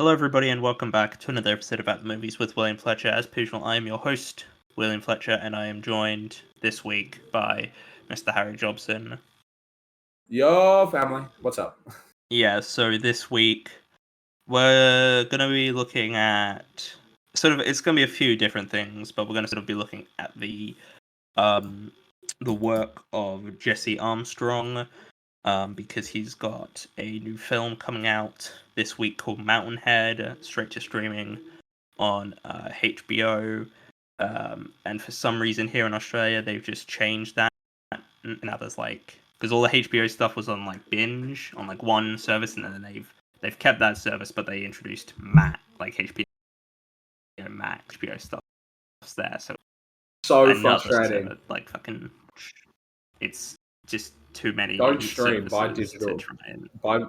Hello, everybody, and welcome back to another episode about the movies with William Fletcher. As usual, I am your host, William Fletcher, and I am joined this week by Mr. Harry Jobson. Yo, family, what's up? Yeah, so this week we're going to be looking at it's going to be a few different things, but we're going to sort of be looking at the work of Jesse Armstrong, because he's got a new film coming out this week called Mountainhead, straight to streaming on HBO. And for some reason here in Australia, they've just changed that. Now there's because all the HBO stuff was on Binge on one service, and then they've kept that service, but they introduced HBO Max, HBO stuff there. So frustrating. Fucking, it's just too many. Don't stream, buy digital. Buy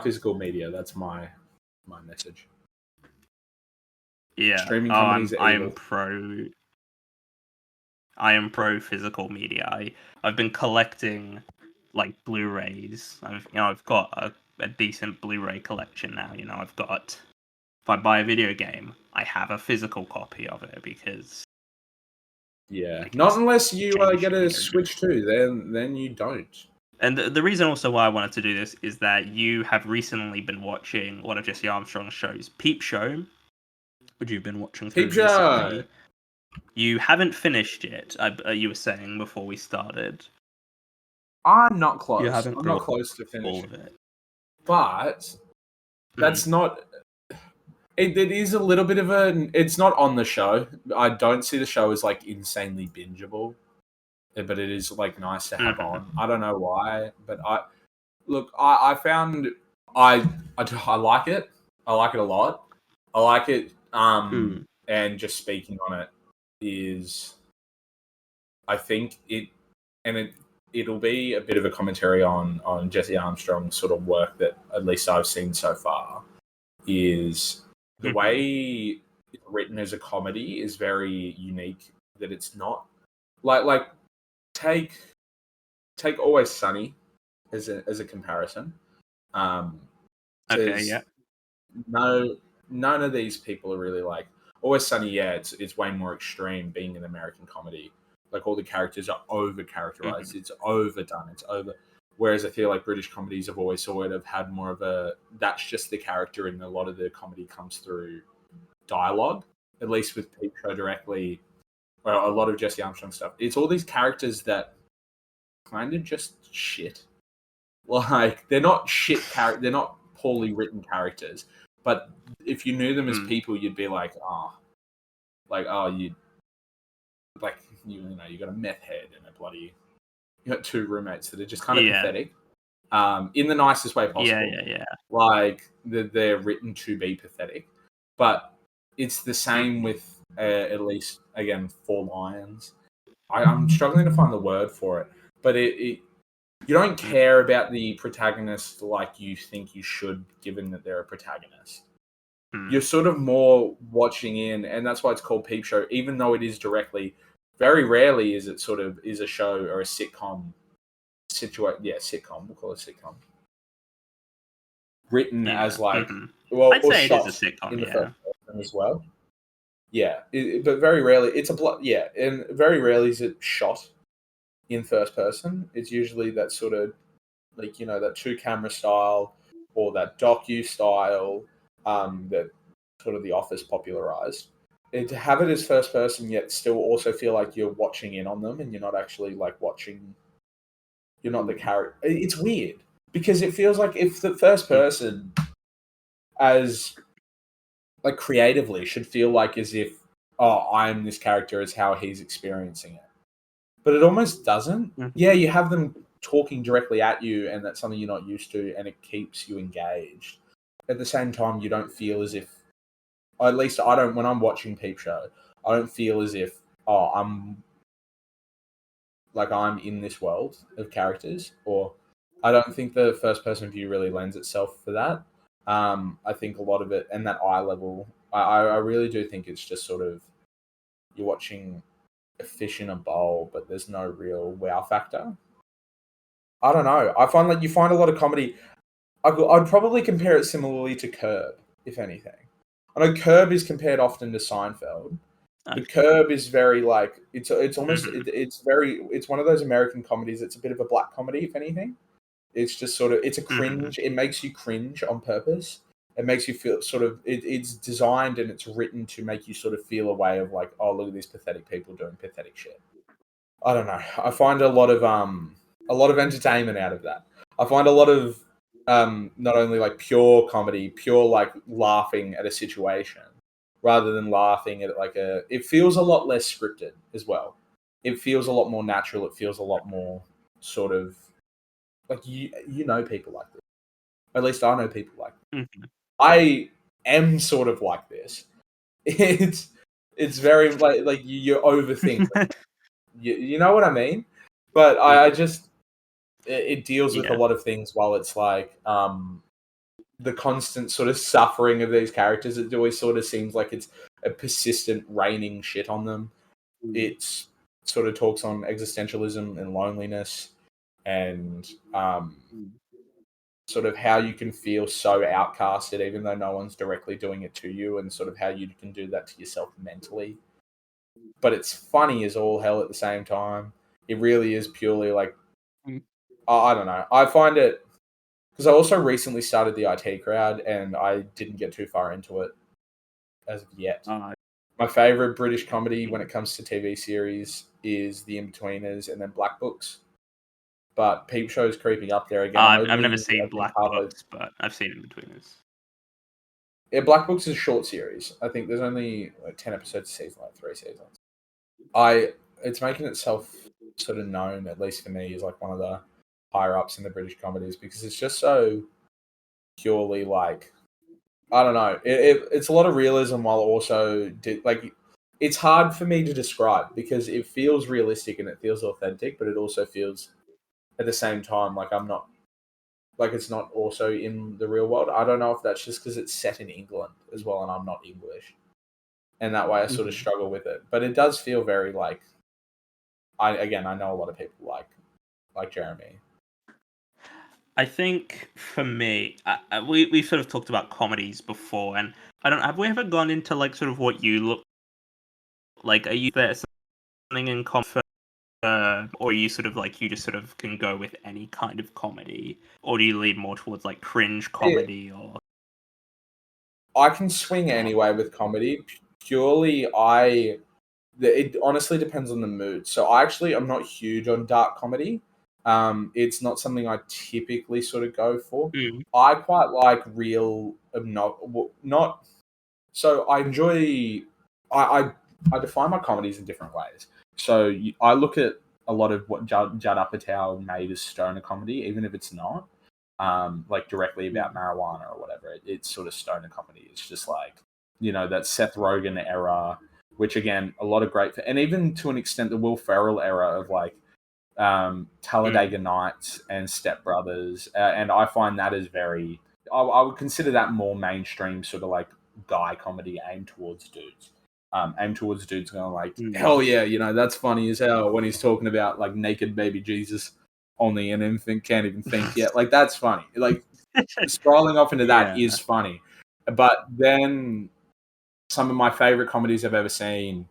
physical media. That's my message. Yeah, streaming companies are evil. I am pro physical media. I've been collecting Blu-rays. I've got a decent Blu-ray collection now. I've got, if I buy a video game, I have a physical copy of it because not unless you get a Switch too, then you don't. And the reason also why I wanted to do this is that you have recently been watching one of Jesse Armstrong's shows, Peep Show, which you've been watching through recently. You haven't finished it, you were saying before we started. I'm not close. I'm not close to finishing all of it. But that's not... It is a little bit of it's not on the show. I don't see the show as insanely bingeable, but it is nice to have on. I don't know why, but I found I like it. I like it a lot. I like it. And just speaking on it is, I think it'll be a bit of a commentary on Jesse Armstrong's sort of work that at least I've seen so far. Is the way it's written as a comedy is very unique. That it's not take Always Sunny as a comparison. Okay, yeah. None of these people are really Always Sunny. Yeah, it's way more extreme being an American comedy. All the characters are over characterized. It's overdone. It's over. Whereas I feel like British comedies have always sort of had more of that's just the character, and a lot of the comedy comes through dialogue. At least with Peep Show directly, well, a lot of Jesse Armstrong stuff. It's all these characters that kind of just shit. They're not shit characters. They're not poorly written characters. But if you knew them as people, you'd be you got a meth head and you got two roommates that are just kind of pathetic, in the nicest way possible. Yeah. They're written to be pathetic, but it's the same with at least again Four Lions. I'm struggling to find the word for it, but you don't care about the protagonist like you think you should, given that they're a protagonist. You're sort of more watching in, and that's why it's called Peep Show, even though it is directly. Very rarely is it sort of is a show or a sitcom situation. Yeah, sitcom. We'll call it sitcom. Written as I'd say it is a sitcom in the first person as well. Yeah, but very rarely it's and very rarely is it shot in first person. It's usually that sort of that 2-camera style or that docu style that sort of The Office popularized. And to have it as first person, yet still also feel like you're watching in on them, and you're not actually watching. You're not the character. It's weird because it feels like if the first person, as creatively, should feel as if I am this character as how he's experiencing it, but it almost doesn't. Yeah, you have them talking directly at you, and that's something you're not used to, and it keeps you engaged. At the same time, you don't feel as if. At least I don't. When I'm watching Peep Show, I don't feel as if I'm in this world of characters, or I don't think the first person view really lends itself for that. I think a lot of it, and that eye level, I really do think it's just sort of you're watching a fish in a bowl, but there's no real wow factor. I don't know. I find you find a lot of comedy. I'd probably compare it similarly to Curb, if anything. I know Curb is compared often to Seinfeld, but Curb is very like it's almost it's one of those American comedies. It's a bit of a black comedy, if anything. It's just sort of it's a cringe. It makes you cringe on purpose. It makes you feel sort of it's designed and it's written to make you sort of feel a way of like, oh, look at these pathetic people doing pathetic shit. I don't know. I find a lot of entertainment out of that. I find a lot of not only like pure comedy, pure like laughing at a situation, rather than laughing at like it feels a lot less scripted as well. It feels a lot more natural. It feels a lot more sort of like you know people like this. At least I know people like this. I am sort of like this. It's very like you overthink. You know what I mean? But I just it deals with a lot of things while it's like the constant sort of suffering of these characters. It always sort of seems like it's a persistent raining shit on them. It sort of talks on existentialism and loneliness and sort of how you can feel so outcasted even though no one's directly doing it to you, and sort of how you can do that to yourself mentally. But it's funny as all hell at the same time. It really is purely like, I don't know. I find it, because I also recently started the IT Crowd and I didn't get too far into it as of yet. My favourite British comedy when it comes to TV series is The In-Betweeners and then Black Books. But Peep Show's creeping up there again. I've never seen Black Books, but I've seen In-Betweeners. Yeah, Black Books is a short series. I think there's only like 10 episodes a season, like 3 seasons. It's making itself sort of known, at least for me, as like one of the higher ups in the British comedies, because it's just so purely like, I don't know. It's a lot of realism while also like it's hard for me to describe because it feels realistic and it feels authentic, but it also feels at the same time like I'm not like it's not also in the real world. I don't know if that's just because it's set in England as well and I'm not English. And that way I sort of struggle with it. But it does feel very like I know a lot of people like Jeremy. I think for me, we sort of talked about comedies before, and I don't have we ever gone into like sort of what you look like? Are you there something in common, or are you sort of like you just sort of can go with any kind of comedy, or do you lean more towards like cringe comedy or? I can swing anyway with comedy. Purely, it honestly depends on the mood. So I'm not huge on dark comedy. It's not something I typically sort of go for. I quite like real, not. So I enjoy. I define my comedies in different ways. So I look at a lot of what Judd Apatow made as stoner comedy, even if it's not like directly about marijuana or whatever. It's sort of stoner comedy. It's just like, that Seth Rogen era, which again, a lot of great, and even to an extent, the Will Ferrell era of like Talladega Nights and Step Brothers. And I find that is very, I would consider that more mainstream sort of like guy comedy aimed towards dudes. Aimed towards dudes going like, hell yeah, that's funny as hell when he's talking about like naked baby Jesus on the infant can't even think yet. Like that's funny. Like scrolling off into that is funny. But then some of my favorite comedies I've ever seen,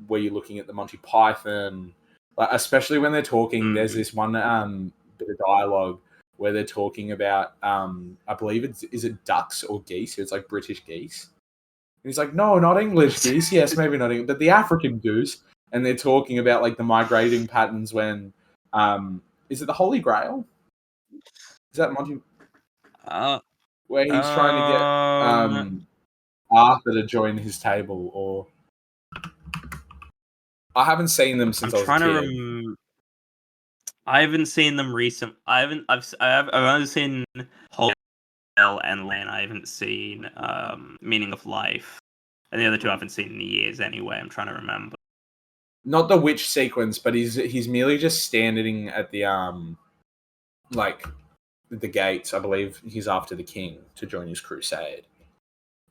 where you're looking at the Monty Python, like especially when they're talking. There's this one bit of dialogue where they're talking about I believe is it ducks or geese? It's like British geese. And he's like, no, not English geese. Yes, maybe not English, but the African goose. And they're talking about like the migrating patterns when is it the Holy Grail? Is that Monty? Where he's trying to get Arthur to join his table, or I haven't seen them since I was a kid. I haven't seen them recent. I've only seen Holy Grail and Lane. I haven't seen Meaning of Life, and the other two I haven't seen in years. Anyway, I'm trying to remember. Not the witch sequence, but he's merely just standing at the like the gates. I believe he's after the king to join his crusade,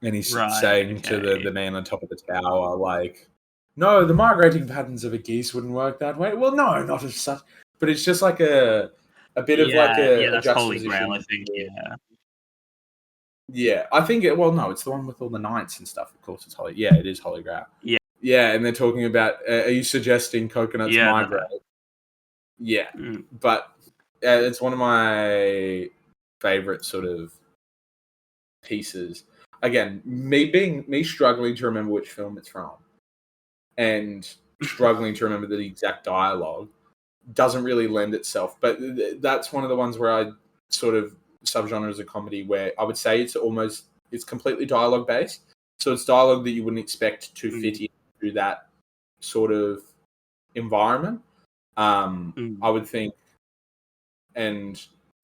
and he's saying to the man on top of the tower, like, "No, the migrating patterns of a geese wouldn't work that way." Well, no, not as such. But it's just like a bit of like Yeah, a that's Holy Grail, I juxtaposition. think. Yeah. Yeah, I think well, no, it's the one with all the knights and stuff. Of course, it's Holy. Yeah, it is Holy Grail. Yeah. Yeah, and they're talking about. Are you suggesting coconuts Yeah. migrate? Yeah, Mm. but it's one of my favorite sort of pieces. Again, me struggling to remember which film it's from, and struggling to remember the exact dialogue doesn't really lend itself. But that's one of the ones where I sort of subgenres of comedy where I would say it's completely dialogue based. So it's dialogue that you wouldn't expect to fit into that sort of environment. I would think, and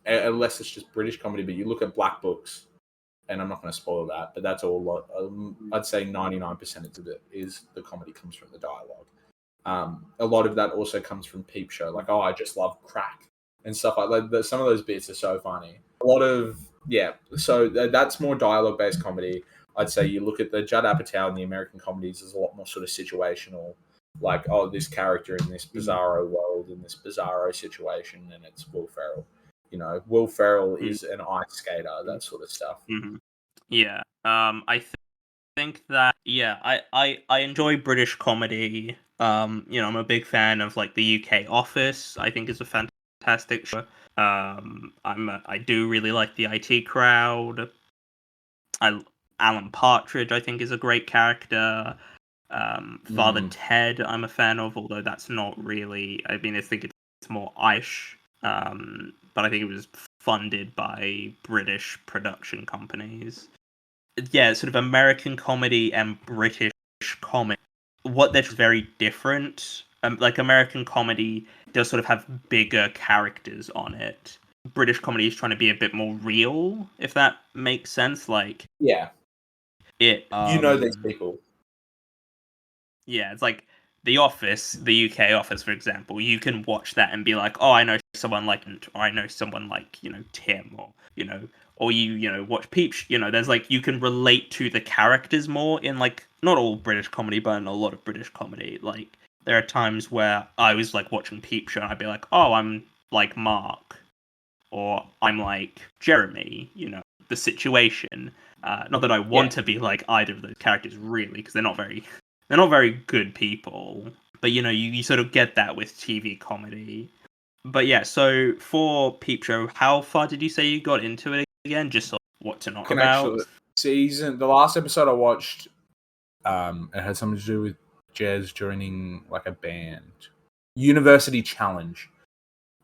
unless it's just British comedy, but you look at Black Books, and I'm not going to spoil that, but that's all. I'd say 99% of it is the comedy comes from the dialogue. A lot of that also comes from Peep Show, like, oh, I just love crack and stuff like that. Some of those bits are so funny. A lot of, yeah, so that's more dialogue based comedy. I'd say you look at the Judd Apatow and the American comedies, there's a lot more sort of situational, like, oh, this character in this bizarro world, in this bizarro situation, and it's Will Ferrell. You know, Will Ferrell is an ice skater, that sort of stuff. Mm-hmm. Yeah. I think that I enjoy British comedy. I'm a big fan of like the UK Office. I think is a fantastic show. I do really like the IT Crowd. Alan Partridge, I think, is a great character. Father Ted, I'm a fan of, although that's not really. I mean, I think it's more Irish, but I think it was funded by British production companies. Yeah, sort of American comedy and British comedy. What they're very different. Like American comedy does sort of have bigger characters on it. British comedy is trying to be a bit more real, if that makes sense. Like Yeah, it. these people. Yeah, it's like The Office, the UK Office, for example. You can watch that and be like, oh, I know someone like, or I know someone like, Tim, or or you watch Peeps. There's like you can relate to the characters more in like not all British comedy, but in a lot of British comedy. Like there are times where I was like watching Peep Show and I'd be like, oh, I'm like Mark, or I'm like Jeremy. The situation. Not that I want to be like either of those characters really, because they're not very good people. But you sort of get that with TV comedy. But yeah, so for Peep Show, how far did you say you got into it again? Just so what to not about? The last episode I watched, it had something to do with Jez joining like a band. University Challenge.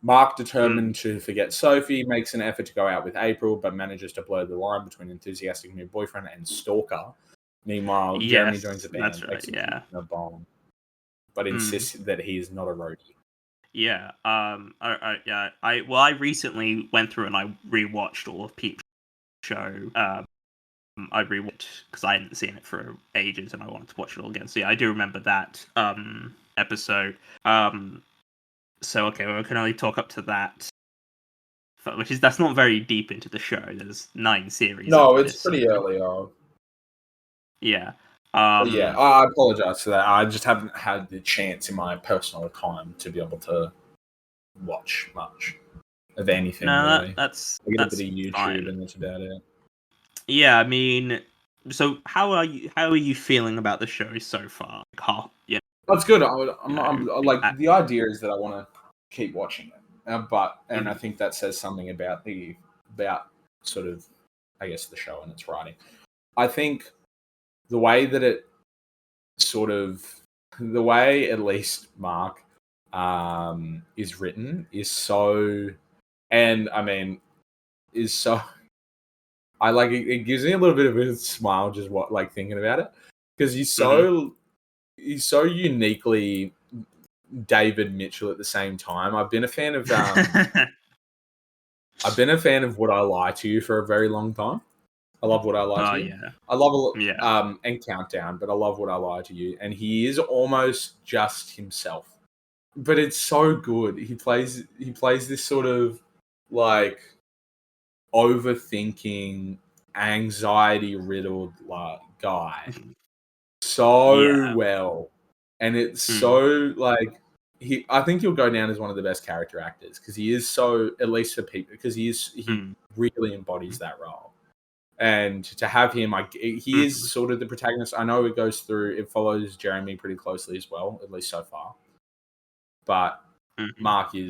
Mark, determined to forget Sophie, makes an effort to go out with April, but manages to blur the line between enthusiastic new boyfriend and stalker. Meanwhile, Jeremy joins the band, that's right, yeah. a bomb, but insists that he is not a roadie. Yeah. I recently went through and I rewatched all of Peep Show. I rewatched because I hadn't seen it for ages and I wanted to watch it all again. So yeah, I do remember that episode. So okay, we can only talk up to that, that's not very deep into the show. There's 9 series. No, it's pretty early on. Yeah. Yeah, I apologize for that. I just haven't had the chance in my personal time to be able to watch much of anything. Really, that's I get a bit of YouTube, fine. and that's about it. Yeah, I mean, so how are you feeling about the show so far? That's good. I'm like the idea is that I want to keep watching it, I think that says something about sort of, I guess, the show and its writing. I think the way that it the way at least Mark is written is so, and I mean, is so. I like it. It gives me a little bit of a smile just thinking about it, because he's so uniquely David Mitchell at the same time. I've been a fan of Would I Lie to You for a very long time. I love Would I Lie to You. Yeah. I love and Countdown, but I love Would I Lie to You, and he is almost just himself. But it's so good. He plays this sort of like overthinking, anxiety riddled guy so well, and it's so like I think he'll go down as one of the best character actors because he is so, at least for people, because he really embodies that role. And to have him, like, he is sort of the protagonist. I know it follows Jeremy pretty closely as well, at least so far. But Mark he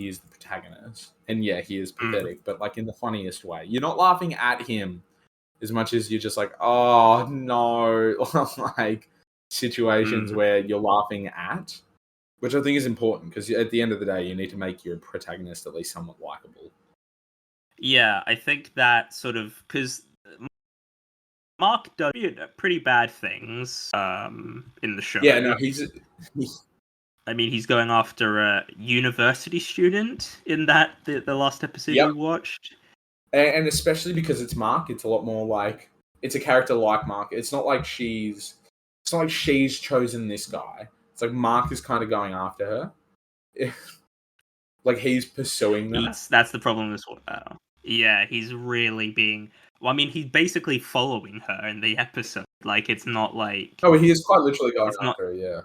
is the protagonist, and yeah, he is pathetic, but like in the funniest way. You're not laughing at him as much as you're just like, oh no, like situations where you're laughing at, which I think is important because at the end of the day, you need to make your protagonist at least somewhat likable. Yeah, I think that sort of because Mark does pretty bad things in the show. Yeah, no, I mean, he's going after a university student in the last episode we watched. And especially because it's Mark, it's a lot more like it's a character like Mark. It's not like she's chosen this guy. It's like Mark is kind of going after her. Like he's pursuing that. That's the problem as well. Yeah, he's really being. Well, I mean, he's basically following her in the episode. Like, it's not like. Oh, he is quite literally going after her. Yeah.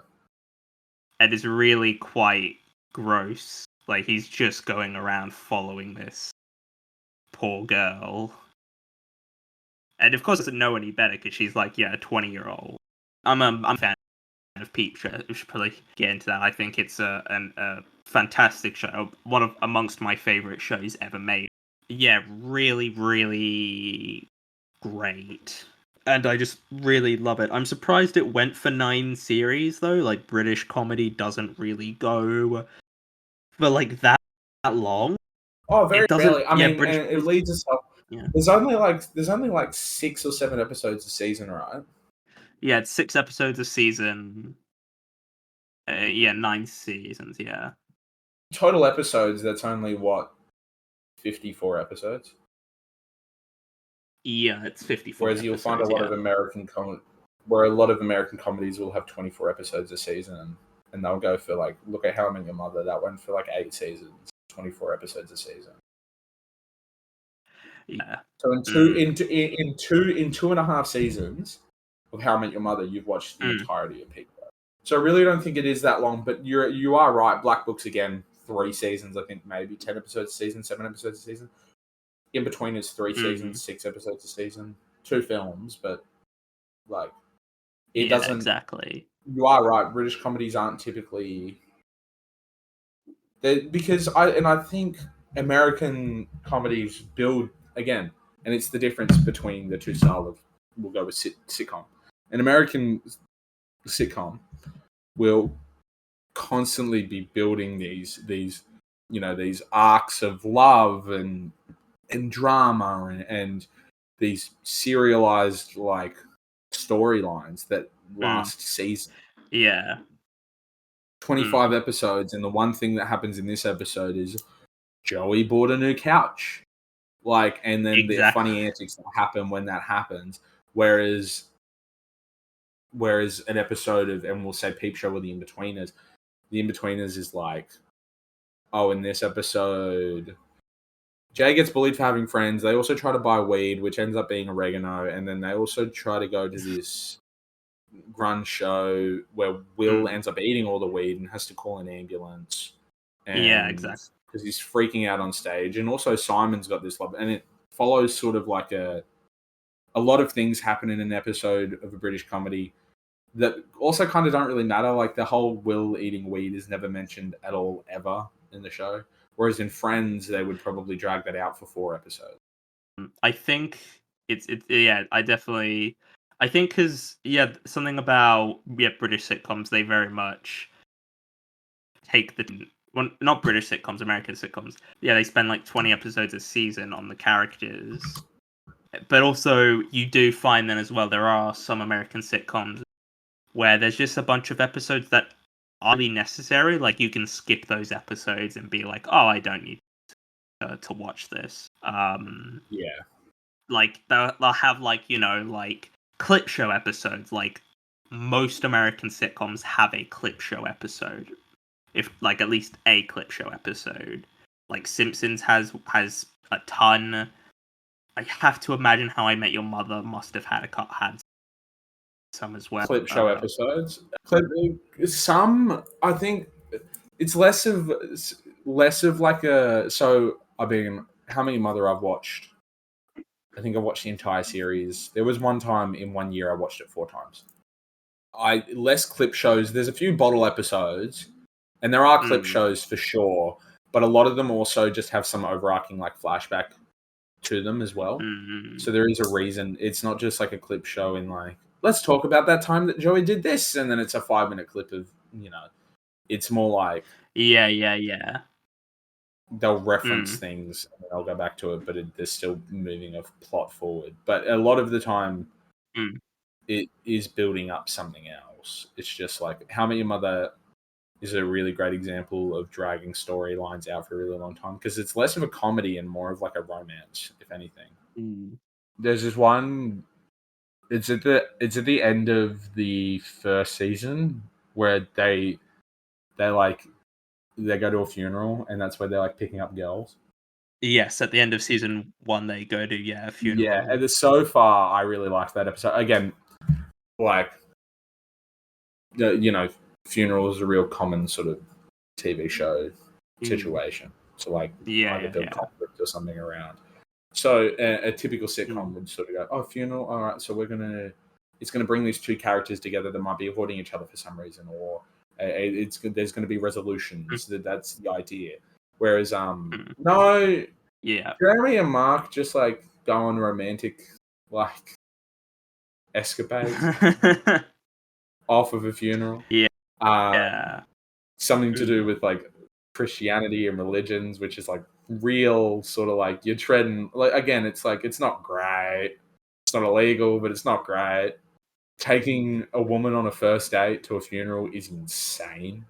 And it's really quite gross. Like, he's just going around following this poor girl. And of course, doesn't know any better because she's like, a 20-year-old. I'm a fan of Peep Show. We should probably get into that. I think it's a fantastic show, amongst my favorite shows ever made. Yeah, really, really great. And I just really love it. I'm surprised it went for 9 series though. Like, British comedy doesn't really go for like that long. Oh, very rarely. I mean, British, it leads us up. Yeah. There's only like 6 or 7 episodes a season, right? Yeah, it's 6 episodes a season. 9 seasons. Yeah. Total episodes. That's only what 54 episodes. Yeah, it's 54. Whereas you'll find a lot of American comedies will have 24 episodes a season, and they'll go for like, look at How I Met Your Mother. That went for like 8 seasons, 24 episodes a season. Yeah. So in 2.5 seasons of How I Met Your Mother, you've watched the entirety of Peep. So I really don't think it is that long, but you are right. Black Book's again 3 seasons, I think maybe 10 episodes a season, 7 episodes a season. In between is 3 seasons, 6 episodes a season, 2 films, but like it doesn't exactly. You are right. British comedies aren't typically because I think American comedies build again, and it's the difference between the two styles of, we'll go with sitcom. An American sitcom will constantly be building these arcs of love and drama and these serialized like storylines that last season. Yeah. 25 episodes, and the one thing that happens in this episode is Joey bought a new couch. Like, and then the funny antics that happen when that happens. Whereas an episode of, and we'll say Peep Show or The In-Betweeners is like, oh, in this episode, Jay gets bullied for having friends. They also try to buy weed, which ends up being oregano. And then they also try to go to this grunge show where Will ends up eating all the weed and has to call an ambulance. And yeah, exactly. Because he's freaking out on stage. And also Simon's got this love. And it follows sort of like a lot of things happen in an episode of a British comedy that also kind of don't really matter. Like the whole Will eating weed is never mentioned at all, ever in the show. Whereas in Friends, they would probably drag that out for 4 episodes. I think I think because, something about, British sitcoms, they very much take not British sitcoms, American sitcoms. Yeah, they spend like 20 episodes a season on the characters. But also, you do find then as well, there are some American sitcoms where there's just a bunch of episodes that aren't really necessary. Like, you can skip those episodes and be like, oh, I don't need to watch this. Yeah. Like, they'll have, like, like clip show episodes. Like, most American sitcoms have a clip show episode. If, like, at least a clip show episode. Like, Simpsons has a ton. I have to imagine How I Met Your Mother must have had some as well. Clip show episodes. Some, I think, it's less of like a. So I've been how many Mother I've watched. I think I watched the entire series. There was one time in 1 year I watched it 4 times. I less clip shows. There's a few bottle episodes, and there are clip shows for sure, but a lot of them also just have some overarching like flashback to them as well. So there is a reason. It's not just like a clip show in like, let's talk about that time that Joey did this, and then it's a 5-minute clip of, it's more like Yeah. they'll reference things and they'll go back to it, but they're still moving a plot forward. But a lot of the time, it is building up something else. It's just like How I Met Your Mother is a really great example of dragging storylines out for a really long time because it's less of a comedy and more of like a romance, if anything. There's this one. It's at the end of the first season where they go to a funeral and that's where they're like picking up girls. Yes, at the end of season 1, they go to a funeral. Yeah, and so far I really liked that episode. Again, like funeral is a real common sort of TV show situation. So like trying to build conflict or something around. So a typical sitcom would sort of go, "Oh, funeral. All right, so it's gonna bring these two characters together that might be avoiding each other for some reason, or there's going to be resolutions. That's the idea." Whereas no, Jeremy and Mark just like go on romantic like escapades off of a funeral. Something to do with like Christianity and religions, which is like real sort of like you're treading like again, it's like it's not great. It's not illegal, but it's not great. Taking a woman on a first date to a funeral is insane.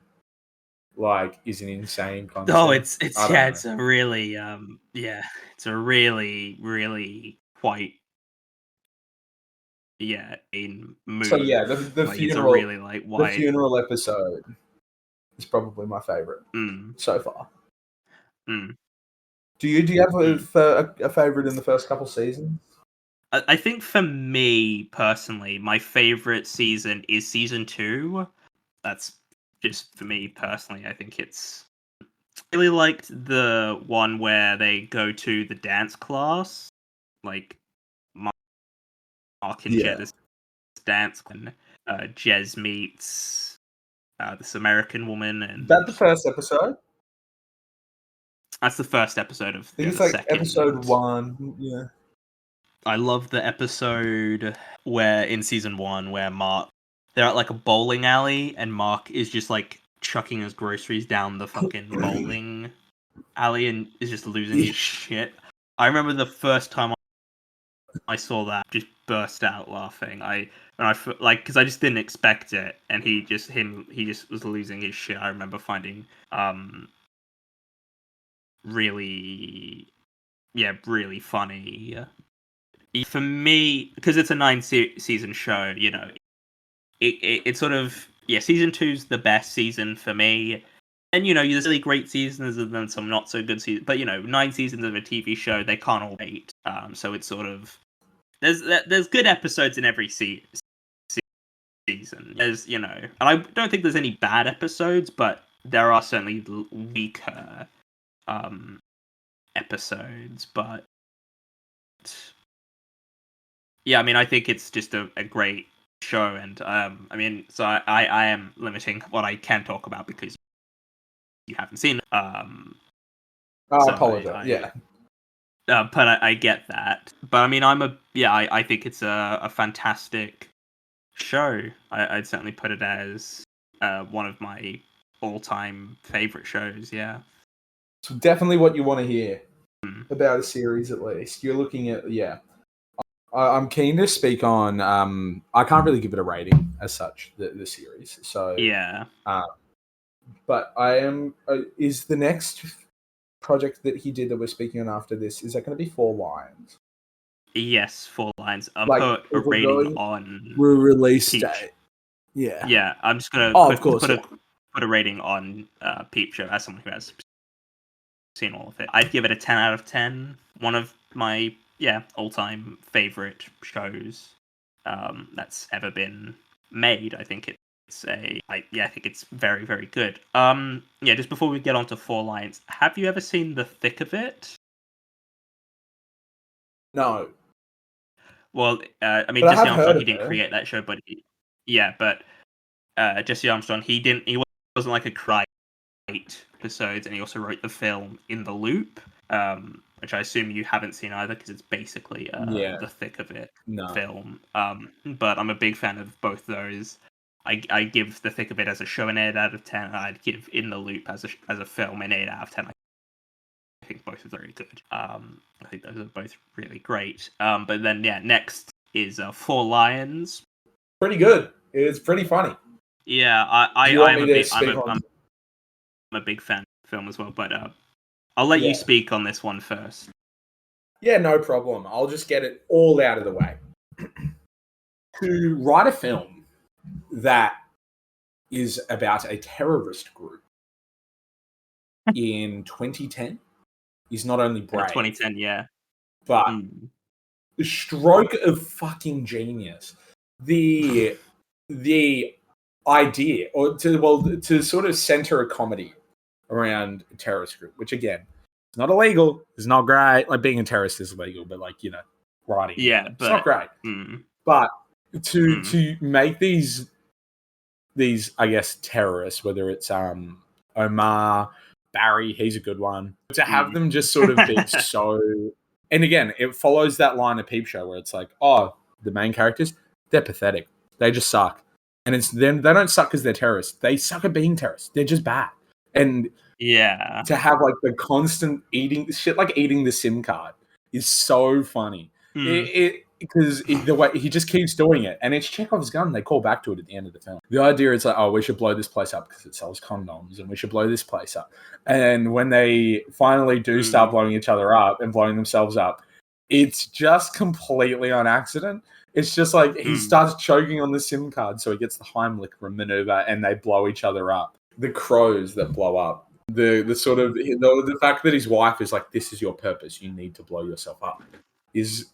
Like, is an insane concept. Oh, it's a really it's a really, really quite in mood. So yeah, the like, funeral, it's a really like wide... the funeral episode is probably my favorite so far. Do you have a favorite in the first couple seasons? I think for me personally, my favorite season is season 2. That's just for me personally. I think it's really liked the one where they go to the dance class, like Mark and Jez's dance when Jez meets this American woman, and Is that the first episode? That's the first episode of I think it's the like second. episode 1. Yeah. I love the episode where in season 1 where they're at like a bowling alley and Mark is just like chucking his groceries down the fucking bowling alley and is just losing his shit. I remember the first time I saw that, just burst out laughing. Because I just didn't expect it, and he just was losing his shit. I remember finding really funny. For me, because it's a 9-season show, it sort of season 2's the best season for me. And there's really great seasons and then some not so good seasons. But 9 seasons of a TV show, they can't all wait. So it's sort of there's good episodes in every season. There's and I don't think there's any bad episodes, but there are certainly weaker episodes. But yeah, I mean, I think it's just a great show, and I mean, so I am limiting what I can talk about because you haven't seen it. I apologize. But I get that. But I mean, I think it's a fantastic show. I'd certainly put it as one of my all-time favorite shows. Yeah. So definitely what you want to hear about a series, at least. You're looking at I'm keen to speak on. I can't really give it a rating as such. The series. So yeah. But I am. Is the next project that he did that we're speaking on after this? Is that going to be 4 lines? Yes, 4 lines. Like, put a rating on release Peep. date. Yeah. Yeah, I'm just gonna put a rating on Peep Show as someone who has seen all of it. I'd give it a 10 out of 10. One of my all-time favorite shows that's ever been made. I think I think it's very, very good. Just before we get on to Four Lions, have you ever seen The Thick of It? No, Well, I mean, but I Jesse have Armstrong, heard he of didn't it. create that show, but Jesse Armstrong, he wasn't like a cry episodes, and he also wrote the film In the Loop, which I assume you haven't seen either because it's basically Yeah, The Thick of It no, film. But I'm a big fan of both those. I give The Thick of It as a show an 8 out of 10. I'd give In the Loop as a film an 8 out of 10. I think both are very good. I think those are both really great. But then next is Four Lions. pretty good. It's pretty funny. Yeah, Do you want I'm me a to big speak on? I'm a big fan of the film as well. But I'll let you Yeah, speak on this one first. yeah, no problem. I'll just get it all out of the way. To write a film that is about a terrorist group in 2010 is not only brave, 2010, yeah. but Mm. the stroke of fucking genius. The the idea, or to sort of center a comedy around a terrorist group, which again, it's not illegal, it's not great. Like being a terrorist is illegal, but like writing Yeah, about it, it's not but great. mm, But to mm, to make these I guess terrorists, whether it's Omar, Barry, he's a good one. To have mm. them just sort of be so, and again, it follows that line of Peep Show where it's like, oh, the main characters, they're pathetic, they just suck, and it's them. They don't suck because they're terrorists. They suck at being terrorists. They're just bad. And Yeah. to have like the constant eating shit, like eating the SIM card, is so funny. Mm, Because the way he just keeps doing it, and it's Chekhov's gun. They call back to it at the end of the film. The idea is like, oh, we should blow this place up because it sells condoms, and we should blow this place up. And when they finally do start blowing each other up and blowing themselves up, it's just completely on accident. It's just like he starts choking on the SIM card, so he gets the Heimlich maneuver, and they blow each other up. The crows that blow up, the sort of the fact that his wife is like, this is your purpose, you need to blow yourself up, is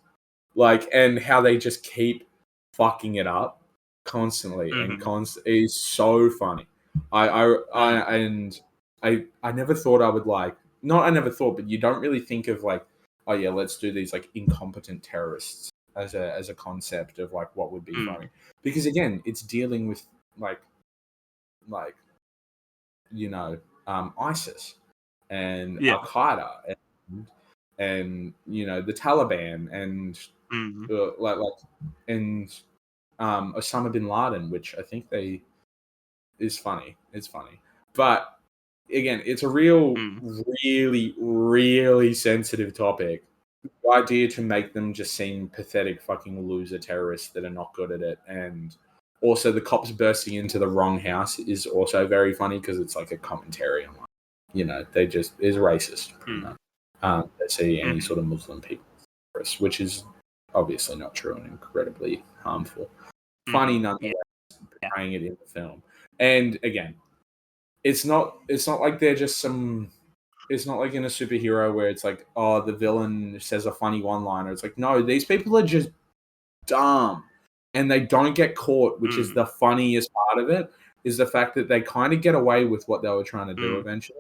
like, and how they just keep fucking it up constantly and is so funny. I never thought I would like, not I never thought, but you don't really think of like, oh yeah, let's do these like incompetent terrorists as a concept of like what would be funny, because again, it's dealing with like ISIS and yeah. Al Qaeda and the Taliban and Mm, and Osama bin Laden, which I think they is funny. It's funny, but again, it's a mm, really, really sensitive topic. The idea to make them just seem pathetic fucking loser terrorists that are not good at it, and also the cops bursting into the wrong house is also very funny because it's like a commentary on, they just is racist pretty much. They see any sort of Muslim people, which is obviously not true and incredibly harmful. Funny yeah. nonetheless, portraying it in the film. And again, it's not like they're just some. It's not like in a superhero where it's like, oh, the villain says a funny one-liner. It's like, no, these people are just dumb, and they don't get caught, which is the funniest part of it. Is the fact that they kind of get away with what they were trying to do eventually,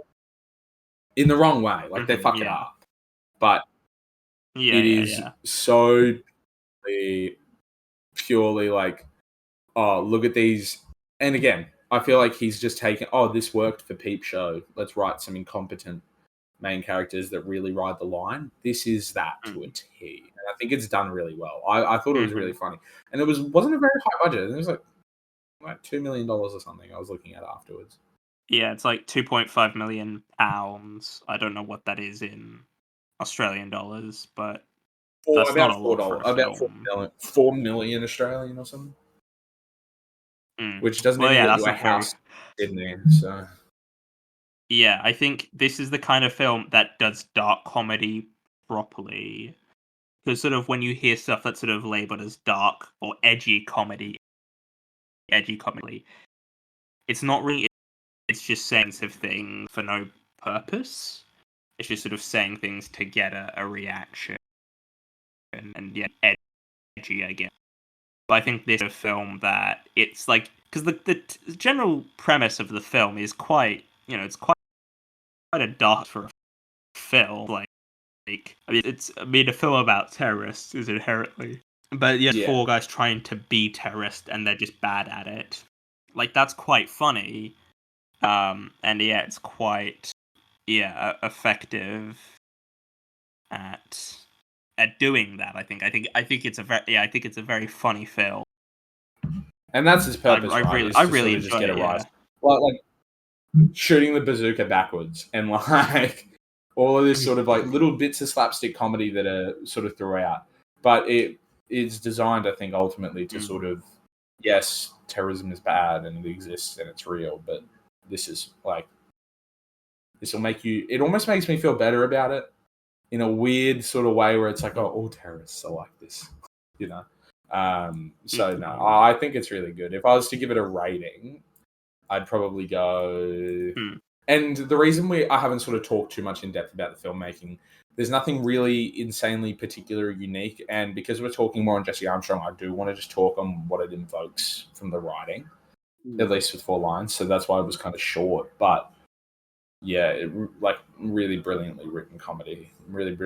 in the wrong way. Like they fuck it Yeah. up, but Yeah, it yeah, is yeah. so purely like, oh, look at these. And again, I feel like he's just taken, oh, this worked for Peep Show. Let's write some incompetent main characters that really ride the line. This is that to a Mm, T. And I think it's done really well. I thought it was really mhm. funny. And wasn't a very high budget. It was like $2 million or something I was looking at afterwards. Yeah, it's like £2.5 million. I don't know what that is in Australian dollars, but For that's not about a $4, lot for a about 4 film. million, 4 million Australian or something, which doesn't Well, even yeah, get that's you a not very. house in there. So Yeah, I think this is the kind of film that does dark comedy properly. Because sort of when you hear stuff that's sort of labeled as dark or edgy comedy, it's not really. It's just saying of things for no purpose. It's just sort of saying things to get a reaction, and yeah, edgy, I guess. But I think this is a film that it's like, because the general premise of the film is quite, it's quite a dark for a film. A film about terrorists is inherently, but yeah, Yeah. four guys trying to be terrorists and they're just bad at it. Like, that's quite funny. And yeah, it's quite effective at doing that. I think it's a very funny film. And that's his purpose, I right? really Is I to really sort of just enjoy get a it. rise. Yeah. Like shooting the bazooka backwards and like all of this sort of like little bits of slapstick comedy that are sort of throughout. But it is designed, I think, ultimately to sort of, yes, terrorism is bad and it exists and it's real, but this is like, this will make you, it almost makes me feel better about it in a weird sort of way where it's like, oh, all terrorists are like this, you know? So no, I think it's really good. If I was to give it a rating, I'd probably go. And the reason I haven't sort of talked too much in depth about the filmmaking, there's nothing really insanely particular or unique. And because we're talking more on Jesse Armstrong, I do want to just talk on what it invokes from the writing, at least with 4 lines. So that's why it was kind of short. But yeah, like really brilliantly written comedy, really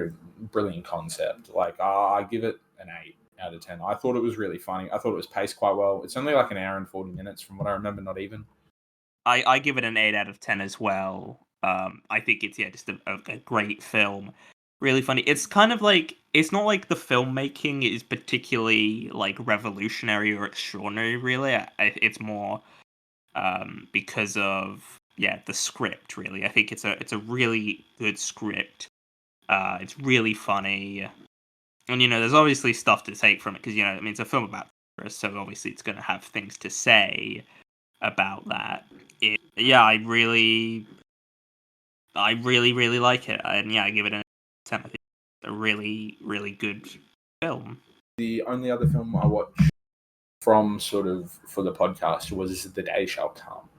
brilliant concept. Like I give it an 8 out of 10. I thought it was really funny. I thought it was paced quite well. It's only like an hour and 40 minutes from what I remember, not even. I give it an 8 out of 10 as well. I think it's just a great film. Really funny. It's kind of like, it's not like the filmmaking is particularly like revolutionary or extraordinary. Really, it's more because of the script. Really, I think it's a really good script. It's really funny, and there's obviously stuff to take from it because it's a film about terrorists, so obviously it's going to have things to say about that. I really like it, and I give it a 10. I think it's a really, really good film. The only other film I watched from sort of for the podcast was The Day Shall Come.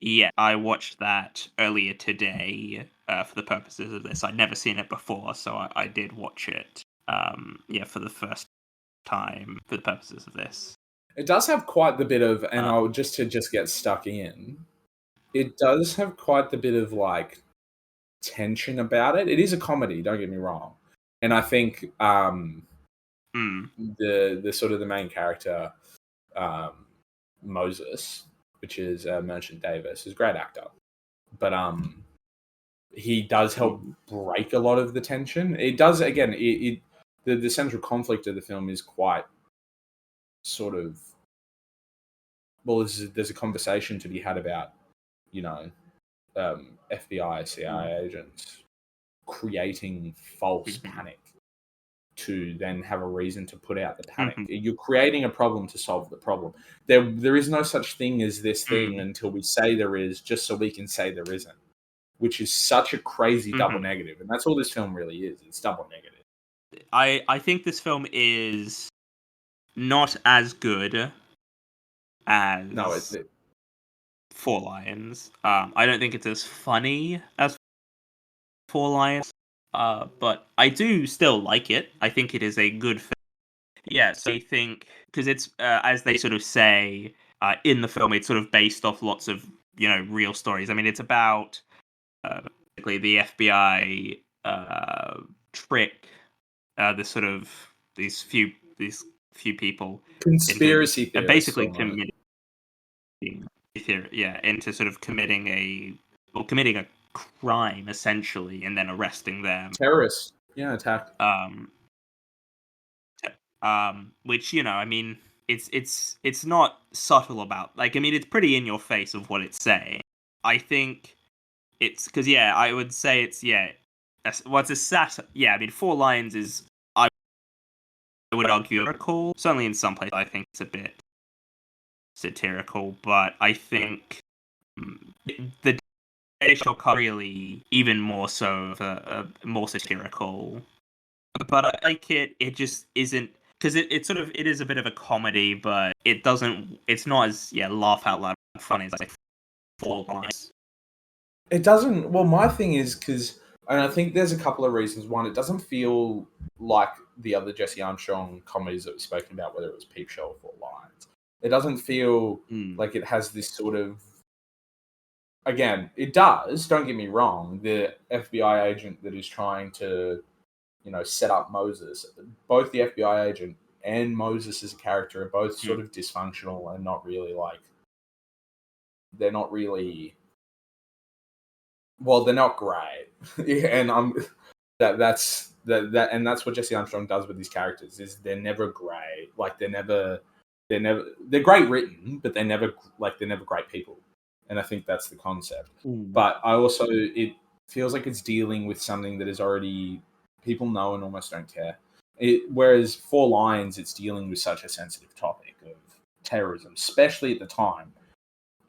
Yeah, I watched that earlier today for the purposes of this. I'd never seen it before, so I did watch it. For the first time for the purposes of this. It does have quite the bit of, and I'll just get stuck in. It does have quite the bit of like tension about it. It is a comedy, don't get me wrong, and I think the sort of the main character, Moses, which is Merchant Davis, is a great actor, but he does help break a lot of the tension. It does again. The central conflict of the film is quite sort of, well, there's a conversation to be had about, FBI, CIA agents creating false panic to then have a reason to put out the panic. You're creating a problem to solve the problem. There is no such thing as this thing until we say there is, just so we can say there isn't, which is such a crazy double negative. And that's all this film really is. It's double negative. I think this film is not as good as Four Lions. I don't think it's as funny as Four Lions, but I do still like it. I think it is a good film. Yeah, so I think, because it's, as they sort of say in the film, it's sort of based off lots of, real stories. I mean, it's about basically the FBI trick this sort of these few people Conspiracy into theorists, basically committing into sort of committing a crime essentially, and then arresting them. Terrorists, attack. Which I mean, it's not subtle about, like, I mean, it's pretty in your face of what it's saying. I think it's because I would say it's what's a satire. Yeah, I mean, Four Lions is, I would argue, satirical. Certainly in some places I think it's a bit satirical, but I think the Day Shall Come really even more so more satirical. But I like it. It just isn't, because it sort of, it is a bit of a comedy, but it's not as laugh out loud funny as like Four Lions. It doesn't. Well, my thing is, and I think there's a couple of reasons. One, it doesn't feel like the other Jesse Armstrong comedies that we've spoken about, whether it was Peep Show or Four Lions. It doesn't feel like it has this sort of. Again, it does. Don't get me wrong. The FBI agent that is trying to, set up Moses. Both the FBI agent and Moses as a character are both sort of dysfunctional and not really like. They're not really. Well, they're not great, and that's what Jesse Armstrong does with these characters. Is they're never great. Like they're great written, but they're never great people. And I think that's the concept. But it feels like it's dealing with something that is already people know and almost don't care. Whereas Four Lions, it's dealing with such a sensitive topic of terrorism, especially at the time,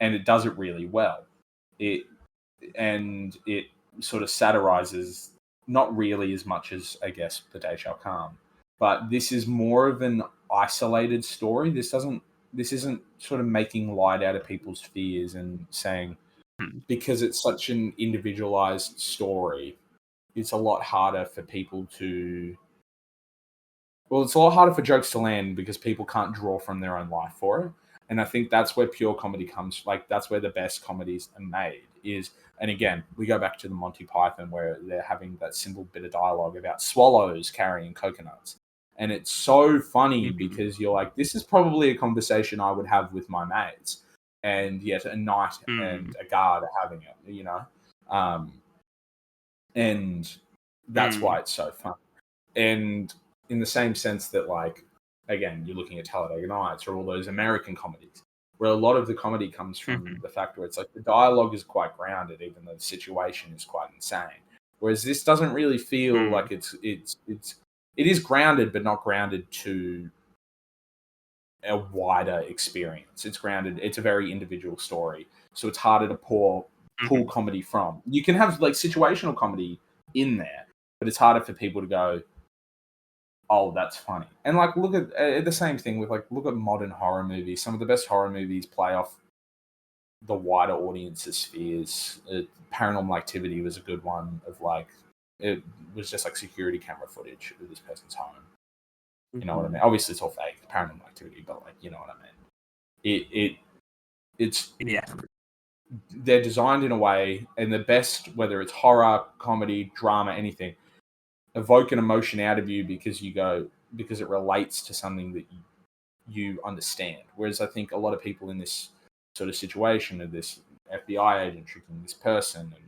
and it does it really well. It sort of satirizes, not really as much as I guess The Day Shall Come, but this is more of an isolated story. This isn't sort of making light out of people's fears and saying, because it's such an individualized story, it's a lot harder for people to. Well, it's a lot harder for jokes to land because people can't draw from their own life for it. And I think that's where pure comedy comes. Like that's where the best comedies are made. And again, we go back to the Monty Python where they're having that simple bit of dialogue about swallows carrying coconuts. And it's so funny because you're like, this is probably a conversation I would have with my mates. And yet a knight and a guard are having it, and that's why it's so fun. And in the same sense that, like, again, you're looking at Talladega Nights or all those American comedies, where a lot of the comedy comes from the fact where it's like the dialogue is quite grounded, even though the situation is quite insane. Whereas this doesn't really feel like it is grounded, but not grounded to a wider experience. It's grounded. It's a very individual story, so it's harder to pull comedy from. You can have like situational comedy in there, but it's harder for people to go, oh, that's funny. And like, look at the same thing with look at modern horror movies. Some of the best horror movies play off the wider audience's fears. Paranormal Activity was a good one of it was just like security camera footage of this person's home. You know what I mean? Obviously, it's all fake, Paranormal Activity, but you know what I mean. It's they're designed in a way, and the best, whether it's horror, comedy, drama, anything, evoke an emotion out of you because it relates to something that you understand. Whereas I think a lot of people in this sort of situation of this FBI agent tricking this person, and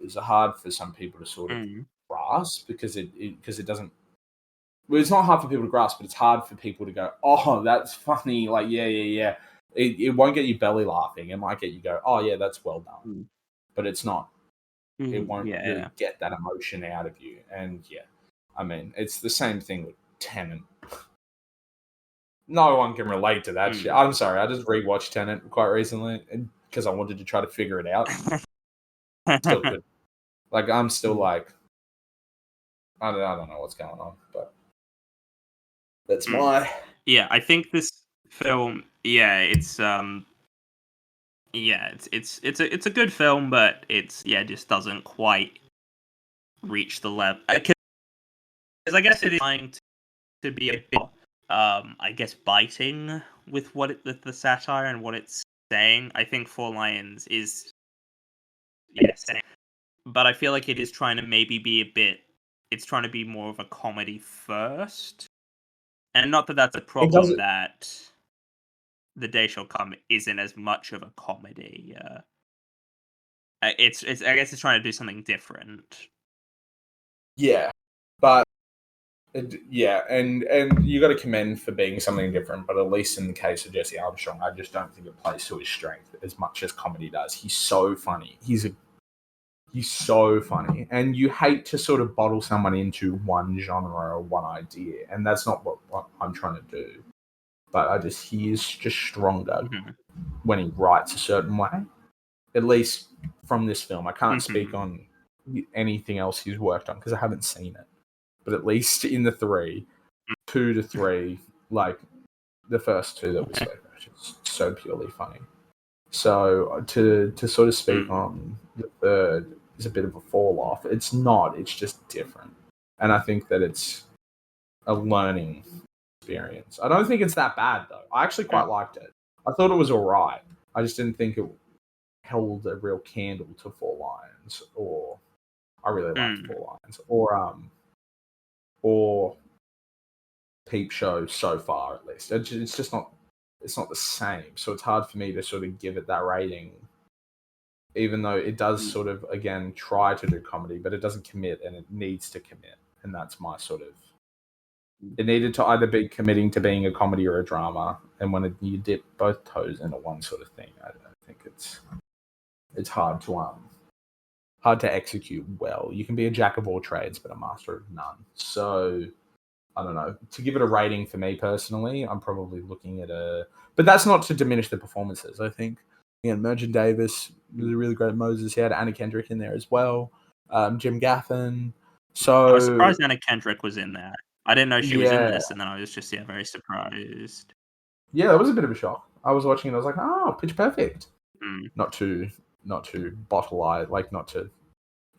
it's hard for some people to sort of grasp because it doesn't. Well, it's not hard for people to grasp, but it's hard for people to go, oh, that's funny. Like, yeah. It won't get you belly laughing. It might get you go, oh, yeah, that's well done. But it's not. It won't really get that emotion out of you. And yeah, I mean, it's the same thing with Tenet. No one can relate to that shit. I'm sorry, I just rewatched Tenet quite recently because I wanted to try to figure it out. Still good. I'm still like, I don't know what's going on, but that's my. Yeah, I think this film. Yeah, it's Yeah, it's a good film, but just doesn't quite reach the level. Because I guess it is trying to be a bit, I guess, biting with the satire and what it's saying. I think Four Lions is, saying, but I feel like it is trying to maybe be a bit. It's trying to be more of a comedy first, and not that that's a problem that The Day Shall Come isn't as much of a comedy. It's I guess it's trying to do something different. Yeah, but yeah, and you got to commend for being something different. But at least in the case of Jesse Armstrong, I just don't think it plays to his strength as much as comedy does. He's so funny. He's so funny, and you hate to sort of bottle someone into one genre or one idea, and that's not what I'm trying to do. But he is just stronger when he writes a certain way. At least from this film, I can't speak on anything else he's worked on because I haven't seen it. But at least in the 2 to 3, like the first 2 that we spoke about, it's so purely funny. So to sort of speak on the third is a bit of a fall off. It's not. It's just different. and I think that it's a learning experience. I don't think it's that bad though. I actually quite liked it. I thought it was alright. I just didn't think it held a real candle to Four Lions, or I really liked Four Lions, or Peep Show so far at least. It's just not. It's not the same, so it's hard for me to sort of give it that rating. Even though it does sort of again try to do comedy, but it doesn't commit, and it needs to commit, and that's my sort of. It needed to either be committing to being a comedy or a drama, and when you dip both toes into one sort of thing, I think it's hard to execute well. You can be a jack of all trades, but a master of none. So I don't know. To give it a rating for me personally, I'm probably looking at but that's not to diminish the performances. I think Mergen Davis was a really great Moses. He had Anna Kendrick in there as well. Jim Gaffin. So I was surprised Anna Kendrick was in there. I didn't know she was in this, and then I was just very surprised. Yeah, that was a bit of a shock. I was watching it, I was like, oh, Pitch Perfect. Mm. Not to bottle eye, like not to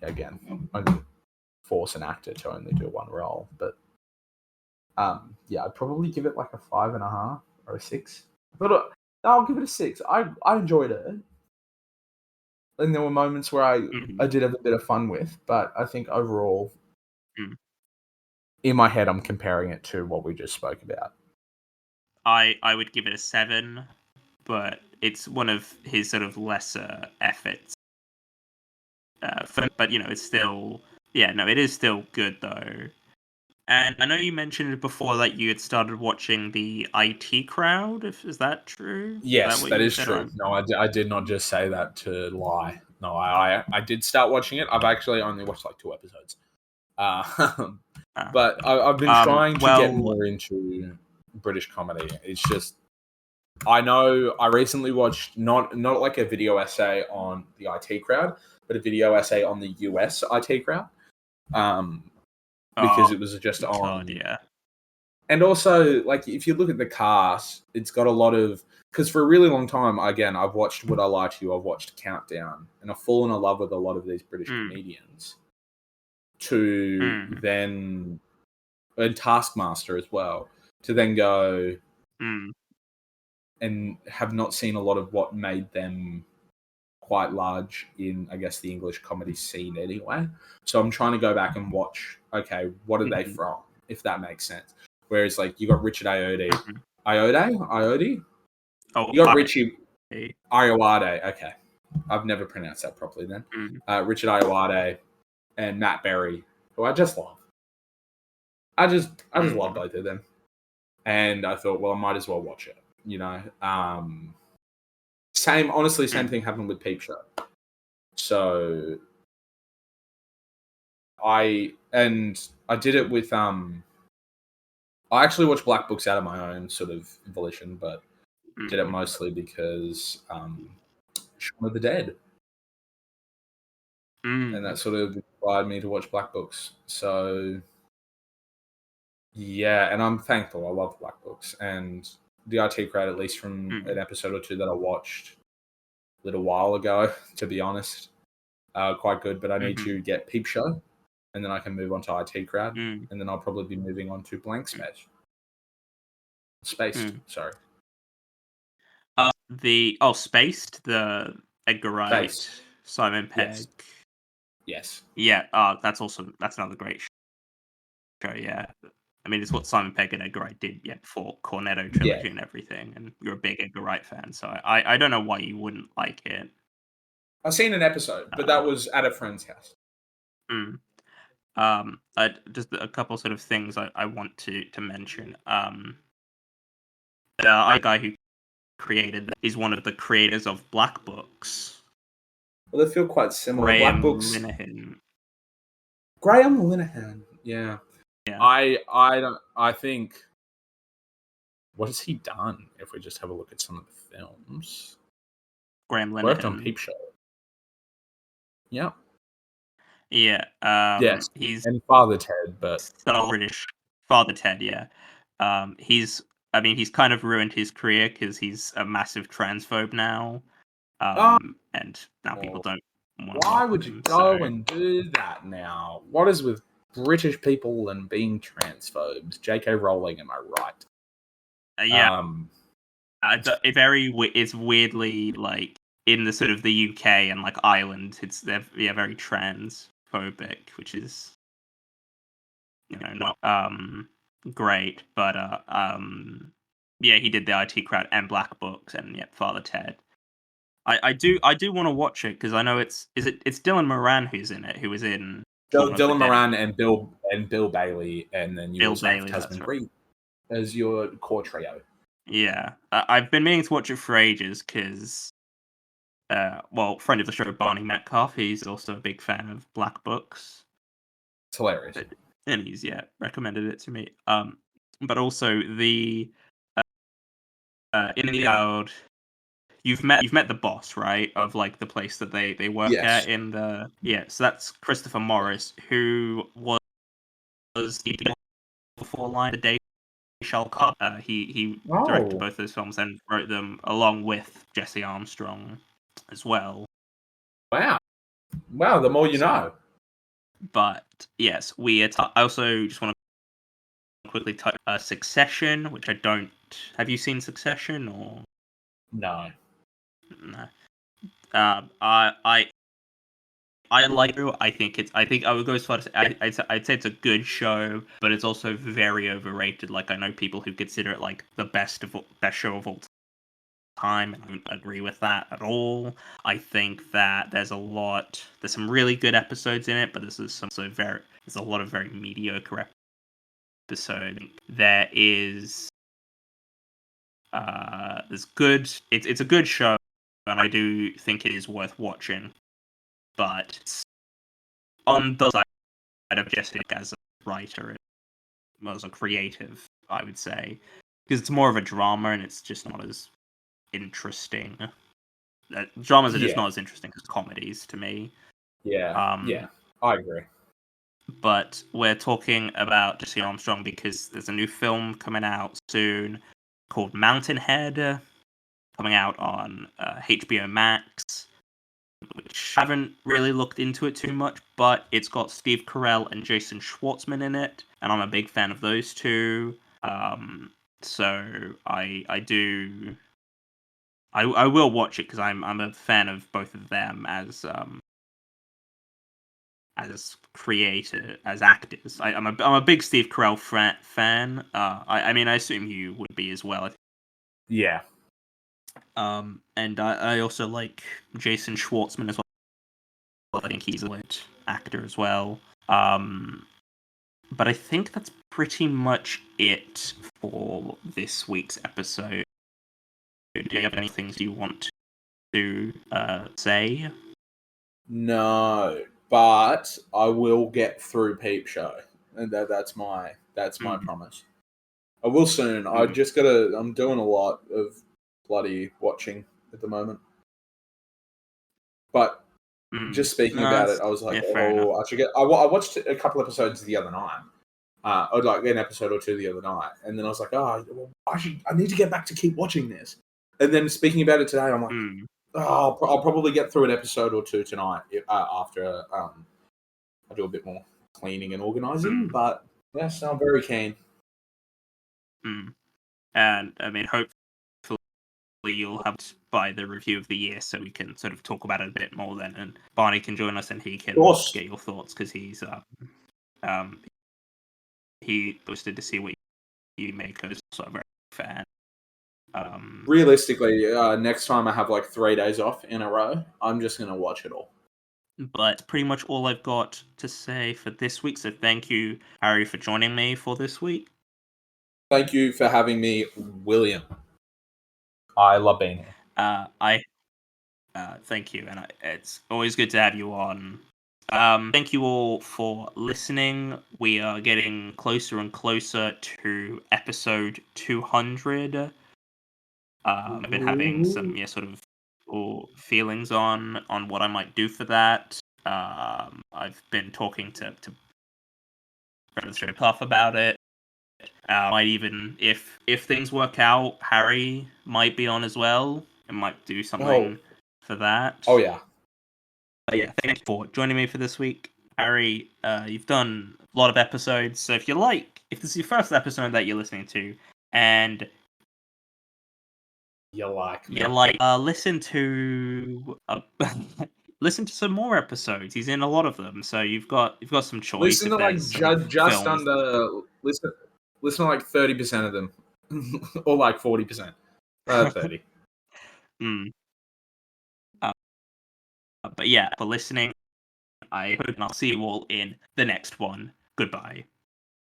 again only force an actor to only do one role, but yeah, I'd probably give it like a 5.5 or a 6. But I'll give it a 6. I enjoyed it, and there were moments where I did have a bit of fun with, but I think overall, in my head, I'm comparing it to what we just spoke about. I would give it a 7, but it's one of his sort of lesser efforts. But it's still it is still good though. And I know you mentioned it before that you had started watching the IT Crowd. Is that true? Yes, that is true. Or... No, I did not just say that to lie. No, I did start watching it. I've actually only watched like 2 episodes. But I've been trying to get more into British comedy. It's just I know I recently watched not like a video essay on the IT Crowd, but a video essay on the US IT Crowd. Because it was just on. Yeah. And also, like, if you look at the cast, it's got a lot of... Because for a really long time, again, I've watched Would I Lie to You, I've watched Countdown, and I've fallen in love with a lot of these British comedians. To then... And Taskmaster as well. To then go... And have not seen a lot of what made them quite large in, I guess, the English comedy scene anyway. So I'm trying to go back and watch, okay, what are they from, if that makes sense. Whereas, like, you got Richard Ayoade. Ayoade? Oh, you got Richie Ayoade. Okay. I've never pronounced that properly then. Richard Ayoade and Matt Berry, who I just love. I just love both of them. And I thought, well, I might as well watch it, you know. Same thing happened with Peep Show. So I did it with I actually watched Black Books out of my own sort of volition, but did it mostly because Shaun of the Dead. And that sort of inspired me to watch Black Books. So yeah, and I'm thankful. I love Black Books, and the IT Crowd, at least from an episode or 2 that I watched a little while ago, to be honest, quite good. But I need to get Peep Show, and then I can move on to IT Crowd, and then I'll probably be moving on to Blank Space. Sorry. Spaced, the Edgar Wright, Simon Pegg. Yes. Yeah. That's another great show. Yeah. I mean, it's what Simon Pegg and Edgar Wright did before Cornetto trilogy and everything, and you're a big Edgar Wright fan, so I don't know why you wouldn't like it. I've seen an episode, but that was at a friend's house. Just a couple sort of things I want to mention. The guy who created that is one of the creators of Black Books. Well, they feel quite similar. Graham Black Books. Linehan. Yeah. Yeah. I think. What has he done? If we just have a look at some of the films, Graham Linehan worked on Peep Show. Yeah. Yeah. Yes. He's and Father Ted, but so British. Father Ted. Yeah. He's kind of ruined his career because he's a massive transphobe now. And now people don't want to. Why would you go and do that now? What is with British people and being transphobes. J.K. Rowling, am I right? Yeah. It's weirdly like in the sort of the UK and like Ireland, they're very transphobic, which is not great, but yeah, he did the IT Crowd and Black Books and Father Ted. I do want to watch it because I know it's Dylan Moran who's in it, who was in Dylan Moran and Bill Bailey, and then you also have Tasman Reed as your core trio. Yeah, I've been meaning to watch it for ages because, friend of the show Barney Metcalf, he's also a big fan of Black Books. It's hilarious, and he's recommended it to me. But also the in the out. You've met the boss, right? Of like the place that they work at in the So that's Christopher Morris, who was the before line the day shall come. He directed both those films and wrote them along with Jesse Armstrong as well. Wow, the more you know. But yes, I also just want to quickly touch Succession, which I don't. Have you seen Succession or no? No. I like it. I think I would go as far as I'd say it's a good show, but it's also very overrated. Like I know people who consider it like the best show of all time, and I don't agree with that at all. I think that there's some really good episodes in it, but there's a lot of very mediocre episodes. There is there's good. It's a good show, and I do think it is worth watching, but it's on the side of Jesse as a writer, as a creative, I would say, because it's more of a drama and it's just not as interesting. Dramas are just not as interesting as comedies to me. Yeah, I agree. But we're talking about Jesse Armstrong because there's a new film coming out soon called Mountainhead, coming out on HBO Max, which I haven't really looked into it too much, but it's got Steve Carell and Jason Schwartzman in it, and I'm a big fan of those two. So I will watch it because I'm a fan of both of them as actors. I'm a big Steve Carell fan. I mean I assume you would be as well. Yeah. And I also like Jason Schwartzman as well. I think he's a lit actor as well. But I think that's pretty much it for this week's episode. Do you have any things you want to say? No, but I will get through Peep Show, and that's my promise. I will soon. I just gotta. I'm doing a lot of bloody watching at the moment, but just speaking about it, I was like, I should get. I watched a couple episodes the other night. Or like an episode or two the other night, and then I was like, I need to get back to keep watching this. And then speaking about it today, I'm like, I'll probably get through an episode or two tonight after I do a bit more cleaning and organizing. But yes, I'm very keen. And I mean, hopefully you'll have by the review of the year, so we can sort of talk about it a bit more then, and Barney can join us and he can get your thoughts because he's he posted to see what you make. Because also a very big fan. Realistically, next time I have like 3 days off in a row, I'm just gonna watch it all. But pretty much all I've got to say for this week. So thank you, Harry, for joining me for this week. Thank you for having me, William. I love being here. Thank you, and it's always good to have you on. Thank you all for listening. We are getting closer and closer to episode 200. I've been having some sort of feelings on what I might do for that. I've been talking to Puff about it. Might even if things work out, Harry might be on as well and might do something for that. Oh yeah. But yeah, thanks for joining me for this week. Harry, you've done a lot of episodes, so if this is your first episode that you're listening to, and You like me. listen to listen to some more episodes. He's in a lot of them, so you've got some choice. Listen If to like there's some just films. under listen to like 30% of them, or like 40%. 30. But yeah, for listening, and I'll see you all in the next one. Goodbye.